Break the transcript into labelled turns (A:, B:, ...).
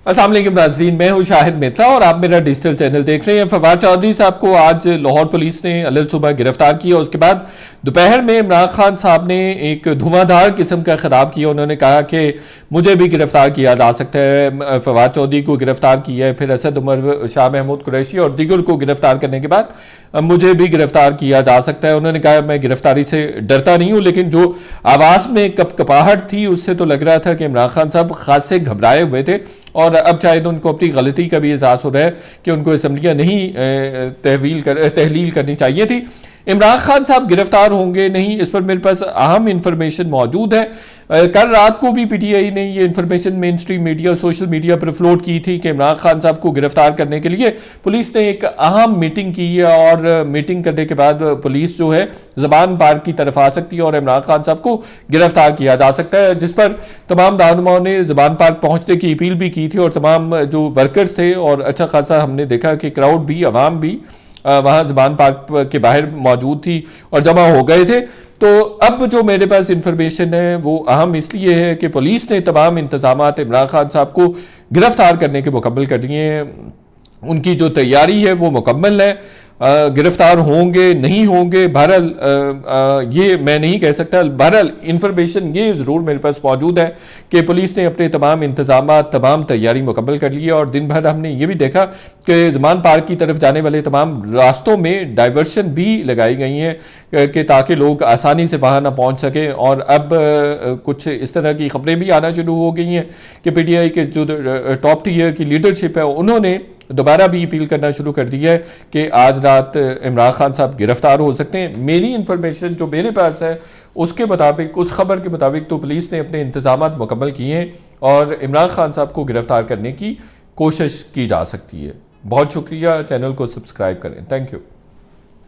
A: अस्सलाम वालेकुम नाज़रीन, मैं हूं शाहिद मित्रा और आप मेरा डिजिटल चैनल देख रहे हैं। फवाद चौधरी साहब को आज लाहौर पुलिस ने अलग सुबह गिरफ्तार किया। उसके बाद दोपहर में इमरान खान साहब ने एक धुआंधार किस्म का खिताब किया। उन्होंने कहा कि मुझे भी गिरफ्तार किया जा सकता है। फवाद चौधरी को गिरफ्तार किया है, फिर असद उमर, शाह महमूद कुरैशी और दीगर को गिरफ्तार करने के बाद मुझे भी गिरफ्तार किया जा सकता है। उन्होंने कहा मैं गिरफ्तारी से डरता नहीं हूँ, लेकिन जो आवाज़ में कपकपाहट थी उससे तो लग रहा था कि इमरान खान साहब खासे घबराए हुए थे और अब शायद उनको अपनी गलती का भी एहसास हो रहा है कि उनको असम्बलियाँ नहीं तहलील करनी चाहिए थी। इमरान खान साहब गिरफ्तार होंगे नहीं, इस पर मेरे पास अहम इंफॉर्मेशन मौजूद है। कल रात को भी पीटीआई ने ये information main stream media, social media पर फ्लोट की थी कि इमरान खान साहब को गिरफ्तार करने के लिए पुलिस ने एक अहम मीटिंग की है और मीटिंग करने के बाद पुलिस जो है ज़बान पार्क की तरफ आ सकती है और इमरान खान साहब को गिरफ्तार किया जा सकता है, जिस पर तमाम रहनुमाओं ने ज़बान पार्क पहुंचने की अपील भी की थी और तमाम जो वर्कर्स थे और अच्छा खासा हमने देखा कि क्राउड भी, अवाम भी वहाँ ज़बान पार्क के बाहर मौजूद थी और जमा हो गए थे। तो अब जो मेरे पास इंफॉर्मेशन है वो अहम इसलिए है कि पुलिस ने तमाम इंतजामात इमरान खान साहब को गिरफ्तार करने के मुकम्मल कर दिए हैं। उनकी जो तैयारी है वो मुकम्मल है। गिरफ्तार होंगे नहीं होंगे, बहरहाल ये मैं नहीं कह सकता। बहरहाल इंफॉर्मेशन ये ज़रूर मेरे पास मौजूद है कि पुलिस ने अपने तमाम इंतजामात, तमाम तैयारी मुकम्मल कर ली है और दिन भर हमने ये भी देखा कि ज़मान पार्क की तरफ जाने वाले तमाम रास्तों में डाइवर्शन भी लगाई गई हैं कि ताकि लोग आसानी से वहाँ ना पहुँच सकें। और अब कुछ इस तरह की खबरें भी आना शुरू हो गई हैं कि पीटीआई के जो टॉप टीयर की लीडरशिप है उन्होंने दोबारा भी अपील करना शुरू कर दी है कि आज रात इमरान खान साहब गिरफ्तार हो सकते हैं। मेरी इंफॉर्मेशन जो मेरे पास है उसके मुताबिक, उस खबर के मुताबिक तो पुलिस ने अपने इंतजामात मुकम्मल किए हैं और इमरान खान साहब को गिरफ्तार करने की कोशिश की जा सकती है। बहुत शुक्रिया, चैनल को सब्सक्राइब करें। Thank you.